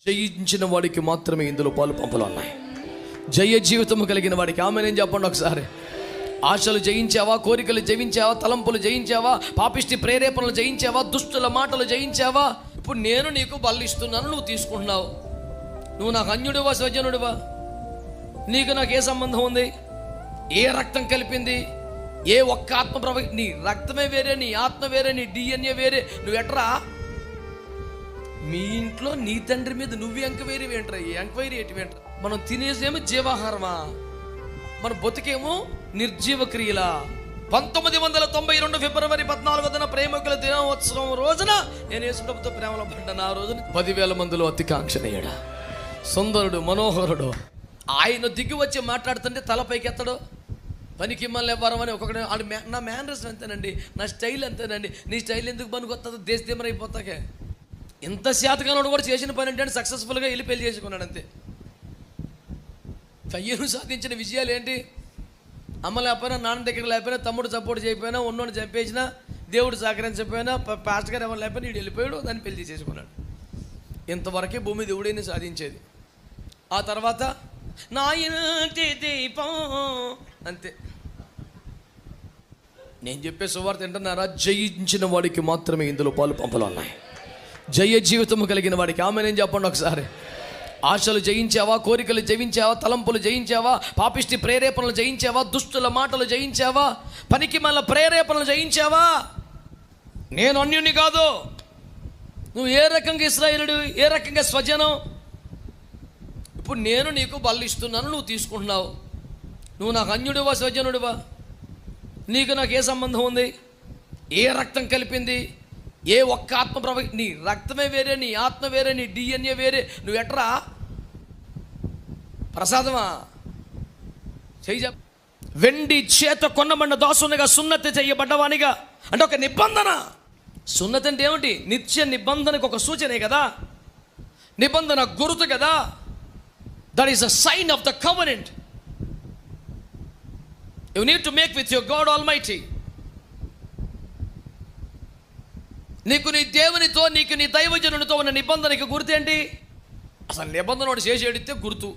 జయించిన వాడికి మాత్రమే ఇందులో పాలు పంపులు ఉన్నాయి. జయ జీవితము కలిగిన వాడికి ఆమేన్ చెప్పండి ఒకసారి. ఆశలు జయించావా, కోరికలు జయించావా, తలంపులు జయించావా, పాపిష్టి ప్రేరేపణలు జయించావా, దుష్టుల మాటలు జయించావా? ఇప్పుడు నేను నీకు బల్లు ఇస్తున్నాను, నువ్వు తీసుకుంటున్నావు. నువ్వు నాకు అన్యుడివా, స్వజనుడివా? నీకు నాకు ఏ సంబంధం ఉంది? ఏ రక్తం కలిపింది? ఏ ఒక్క ఆత్మ నీ రక్తమే వేరే, నీ ఆత్మ వేరే, నీ డిఎన్ఏ వేరే. నువ్వు ఎట్రా మీ ఇంట్లో నీ తండ్రి మీద నువ్వు ఎంక్వైరీ ఏంట్రా? ఈ ఎంక్వైరీ ఏంటి ఏంట్రా? మనం తినేసేమో జీవాహారమా, మన బతుకేమో నిర్జీవ క్రియలా. 1992 ఫిబ్రవరి 14న ప్రేమికుల దినోత్సవం రోజున నేను యేసుప్రభుతో ప్రేమలో పడ్డాను. ఆ రోజున 10,000 మందిలో అతి కాంక్షణీయుడు, సుందరుడు, మనోహరుడు. ఆయన దిగి వచ్చి మాట్లాడుతుంటే తలపైకి ఎత్తడు. పనికి మళ్ళీ ఎవరమని ఒక్కొక్కటి నా మేనర్స్ అంతేనండి, నా స్టైల్ అంతేనండి. నీ స్టైల్ ఎందుకు పనికొస్తుందో దేశదేమరైపోతాకే. ఇంత శాతకాలంలో కూడా చేసిన పని అంటే సక్సెస్ఫుల్గా వెళ్ళి పెళ్లి చేసుకున్నాడు అంతే. కయ్యను సాధించిన విజయాలు ఏంటి? అమ్మ లేకపోయినా, నాన్న దగ్గర లేకపోయినా, తమ్ముడు సపోర్ట్ చేయకపోయినా, ఉన్నోడిని చంపేసినా, దేవుడు సహకరించకపోయినా, పాస్టర్ గారు ఎవరు లేకపోయినా వీడు వెళ్ళిపోయాడు, దాన్ని పెళ్లి చేసుకున్నాడు. ఇంతవరకే భూమి దేవుడిని సాధించేది. ఆ తర్వాత నా ఇంటి దీపం అంతే. నేను చెప్పే సువార్త వింటున్నారా? జయించిన వాడికి మాత్రమే ఇందులో పాలు పంపులు ఉన్నాయి. జయ జీవితము కలిగిన వాడికి ఆమేన్ చెప్పండి ఒకసారి. ఆశలు జయించావా, కోరికలు జయించావా, తలంపులు జయించావా, పాపిష్టి ప్రేరేపణలు జయించావా, దుష్టుల మాటలు జయించావా, పనికి మళ్ళీ ప్రేరేపణలు జయించావా? నేను అన్యుని కాదు. నువ్వు ఏ రకంగా ఇశ్రాయేలుడు, ఏ రకంగా స్వజనం? ఇప్పుడు నేను నీకు బల్లు ఇస్తున్నాను, నువ్వు తీసుకుంటున్నావు. నువ్వు నాకు అన్యుడివా, స్వజనుడివా? నీకు నాకు ఏ సంబంధం ఉంది? ఏ రక్తం కలిపింది? ఏ ఒక్క ఆత్మ నీ రక్తమే వేరే, నీ ఆత్మ వేరే, నీ డిఎన్ఏ వేరే. నువ్వు ఎట్రా ప్రసాదమా? చెయ్యి. వెండి చేత కొన్నబడిన దాసునిగా, సున్నతి చేయబడ్డవానిగా. అంటే ఒక నిబంధన. సున్నతి అంటే ఏమిటి? నిత్య నిబంధనకు ఒక సూచనే కదా, నిబంధన గుర్తు కదా. That is a sign of the covenant you need to make with your God almighty. నీకు నీ దేవునితో, నీకు నీ దైవజనునితో ఉన్న నిబంధనకి గుర్తు ఏంటి? అసలు నిబంధన వాడు చేసి ఎడితే గుర్తు.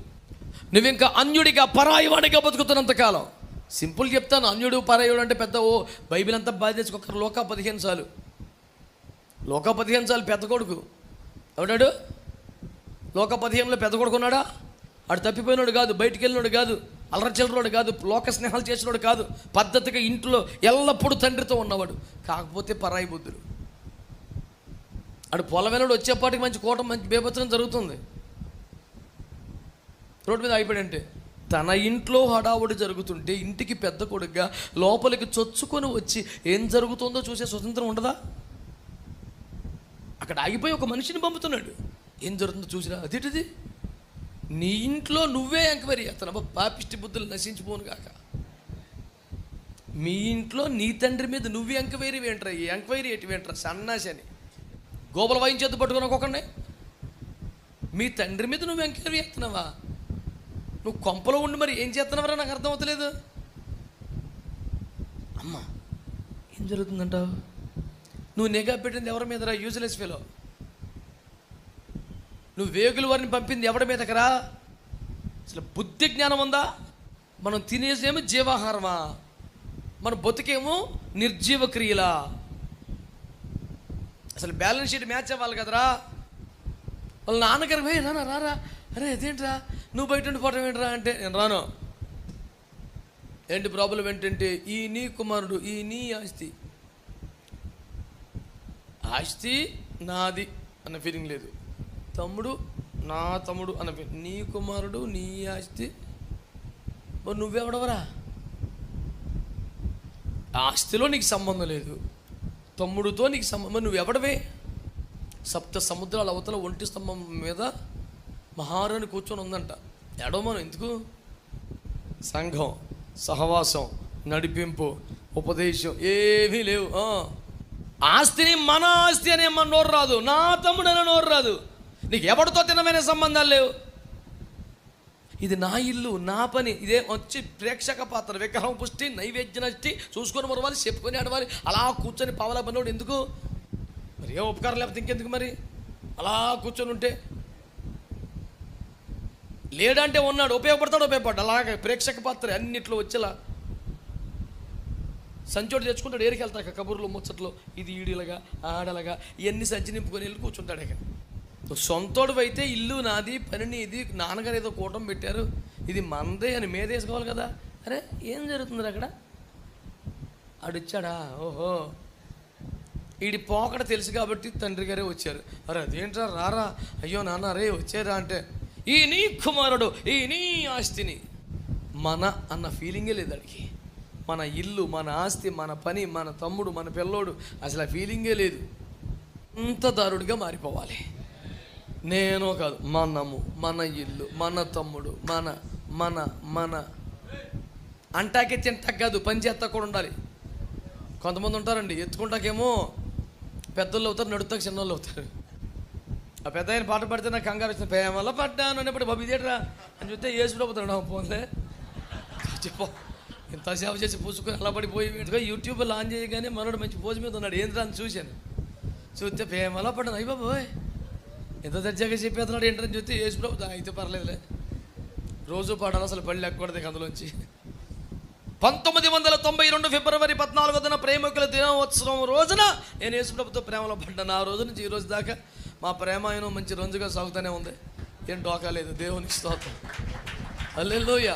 నువ్వు ఇంకా అన్యుడిగా, పరాయివాడిగా బతుకుతున్నంతకాలం. సింపుల్ చెప్తాను, అన్యుడు పరాయుడు అంటే పెద్ద ఓ బైబిల్ అంతా బాధ తెచ్చుకొకరు. లోకా 15 సార్లు, లోకా 15 సార్లు పెద్ద కొడుకు ఎవడాడు? లోకా 15లో పెద్ద కొడుకు ఉన్నాడా? ఆడు తప్పిపోయినాడు కాదు, బయటికి వెళ్ళినాడు కాదు, అల్లరచిల్లరోడు కాదు, లోక స్నేహాలు చేసినోడు కాదు. పద్ధతిగా ఇంట్లో ఎల్లప్పుడూ తండ్రితో ఉన్నవాడు. కాకపోతే పరాయి బుద్ధుడు. ఆడు పొలవేనాడు వచ్చేపాటికి మంచి కోటం, మంచి బేభత్సం జరుగుతుంది. రోడ్డు మీద అయిపోయాడంటే తన ఇంట్లో హడావుడి జరుగుతుంటే ఇంటికి పెద్ద కొడుకుగా లోపలికి చొచ్చుకొని వచ్చి ఏం జరుగుతుందో చూసే స్వతంత్రం ఉండదా? అక్కడ ఆగిపోయి ఒక మనిషిని పంపుతున్నాడు. ఏం జరుగుతుందో చూసినా అదేంటిది? నీ ఇంట్లో నువ్వే ఎంక్వైరీ చేస్తాను. పాపిష్టి బుద్ధులు నశించిపోను కాక. మీ ఇంట్లో నీ తండ్రి మీద నువ్వు ఎంక్వైరీ ఏంట్రా? ఈ ఎంక్వైరీ ఏంటి ఏంట్రా? సన్నాసి అని గోబల వాయించేది పట్టుకుని ఒక్కొక్కడిని. మీ తండ్రి మీద నువ్వు ఎంక్వైరీ చేస్తున్నావా? నువ్వు కొంపలో ఉండి మరి ఏం చేస్తున్నావరా? నాకు అర్థం అవుతలేదు. అమ్మ ఏం జరుగుతుందంటావు? నువ్వు నిఘా పెట్టింది ఎవరి మీదరా? Useless fellow. నువ్వు వేగుల వారిని పంపింది ఎవరి మీదకరా? అసలు బుద్ధి జ్ఞానం ఉందా? మనం తినేసేమో జీవాహారమా, మన బతుకేమో నిర్జీవ క్రియలా. అసలు బ్యాలెన్స్ షీట్ మ్యాచ్ అవ్వాలి కదరా. వాళ్ళ నాన్నగారు పోయి రానా రారా, అరే అదేంట్రా నువ్వు బయట ఉండి పోవటం ఏంట్రా అంటే నేను రాను. ఏంటి ప్రాబ్లం ఏంటంటే ఈ నీ కుమారుడు, ఈ నీ ఆస్తి, ఆస్తి నాది అన్న ఫీలింగ్ లేదు. తమ్ముడు నా తమ్ముడు అన్న ఫీలింగ్. నీ కుమారుడు, నీ ఆస్తి, నువ్వెవడవరా? ఆస్తిలో నీకు సంబంధం లేదు, తమ్ముడితో నీకు సంబంధం. నువ్వెవడవే? 7 సముద్రాల అవతల ఒంటి స్తంభం మీద మహారాణి కూర్చొని ఉందంట. ఎడవమను ఎందుకు? సంఘం, సహవాసం, నడిపింపు, ఉపదేశం ఏమీ లేవు. ఆస్తిని మన ఆస్తి అనే మన నోరు రాదు, నా తమ్ముడు అనే నోరు రాదు. నీకు ఎవరితో తినమైన సంబంధాలు లేవు. ఇది నా ఇల్లు, నా పని. ఇదే వచ్చి ప్రేక్షక పాత్ర, విగ్రహం పుష్టి, నైవేద్య నష్టి, చూసుకొని మరవాలి, చెప్పుకొని ఆడవాలి. అలా కూర్చొని పావలా పనివాడు ఎందుకు? మరి ఏ ఉపకారం లేకపోతే ఇంకెందుకు? మరి అలా కూర్చొని ఉంటే లేడంటే ఉన్నాడు, ఉపయోగపడతాడు. అలాగే ప్రేక్షక పాత్ర అన్నిట్లో వచ్చేలా సంచోటు తెచ్చుకుంటాడు. ఏరికి వెళ్తాక కబుర్లు ముచ్చట్లు, ఇది ఈడిలాగా ఆడలాగా ఇవన్నీ సంచి నింపుకొని వెళ్ళి కూర్చుంటాడు. ఇక సొంతోడు అయితే ఇల్లు నాది, పని నీది, నాన్నగారు ఏదో కూటం పెట్టారు, ఇది మందే అని మేదేసుకోవాలి కదా. అరే ఏం జరుగుతుంది అక్కడ? ఆడిచ్చాడా? ఓహో, వీడి పోకడ తెలుసు కాబట్టి తండ్రి గారే వచ్చారు. అరే అదేంట్రా, రారా, అయ్యో నాన్న రే వచ్చారా అంటే, ఈ నీ కుమారుడు, ఈ నీ ఆస్తిని, మన అన్న ఫీలింగే లేదు అడిగి. మన ఇల్లు, మన ఆస్తి, మన పని, మన తమ్ముడు, మన పిల్లోడు, అసలు ఆ ఫీలింగే లేదు. అంత దారుడిగా మారిపోవాలి. నేను కాదు, మనము, మన ఇల్లు, మన తమ్ముడు, మన మన మన అంటాకే తింటాక కాదు, పని చేస్తా కూడా ఉండాలి. కొంతమంది ఉంటారండి, ఎత్తుకుంటాకేమో పెద్దోళ్ళు అవుతారు, నడుతాక చిన్నోళ్ళు అవుతారు. ఆ పెద్ద ఆయన పాట పడితే నాకు కంగారు వచ్చిన, ప్రేమలో పడ్డాను అనేప్పుడు బాబు ఇదేట్రా అని చూస్తే ఏసుడవుతాడు. పోన్లే చెప్పు, ఇంత సేవ చేసి పూసుకొని అలా పడిపోయి యూట్యూబ్ ఆన్ చేయగానే మనోడు మంచి పోజు మీద ఉన్నాడు. ఏంద్రా అని చూశాను, చూస్తే ప్రేమలో పడ్డాను. అయ్యి బాబోయ్ ఎంత దర్జాగా చెప్పేస్తున్నాడు ఏంటని చూస్తే ఏసుప్రభు, అయితే పర్లేదులే రోజు పాడాలి, అసలు పళ్ళు ఎక్కకూడదు అందులోంచి. 1992 ఫిబ్రవరి 14న ప్రేమికుల దినోత్సవం రోజున నేను యేసుప్రభుతో ప్రేమలో పడ్డాను. ఆ రోజు నుంచి ఈ రోజు దాకా మా ప్రేమ ఆయన మంచి రోజుగా సాగుతూనే ఉంది. ఏం డోకాలేదు. దేవునికి స్తోత్రం, హల్లెలూయా.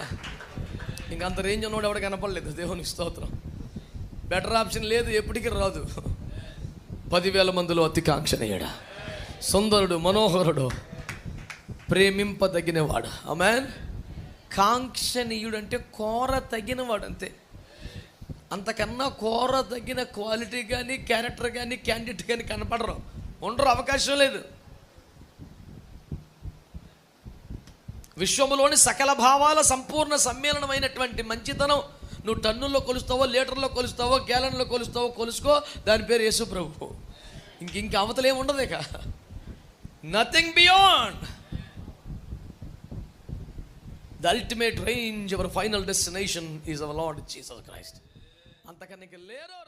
ఇంకంత రేంజ్ ఉన్నవాడు ఎవడ కనపడలేదు. దేవునికి స్తోత్రం. బెటర్ ఆప్షన్ లేదు, ఎప్పటికీ రాదు. 10,000 మందిలో అతి కాంక్షణీయుడా, సుందరుడు, మనోహరుడు, ప్రేమింపదగినవాడు. ఆమేన్. కాంక్షణీయుడు అంటే కోర తగినవాడు, అంతే. అంతకన్నా కోర తగిన క్వాలిటీ కానీ, క్యారెక్టర్ కానీ, క్యాండిడేట్ కానీ కనపడరు, ఉండరు, అవకాశం లేదు. విశ్వములోని సకల భావాల సంపూర్ణ సమ్మేళనమైనటువంటి మంచితనం నువ్వు టన్నుల్లో కొలుస్తావో, లీటర్లో కొలుస్తావో, గ్యాలన్లో కొలుస్తావో, కొలుసుకో, దాని పేరు యేసు ప్రభు. ఇంక అవతలేం ఉండదు. ఇక nothing beyond. The ultimate range, our final destination is our Lord Jesus Christ. అంతకన్నా లేరో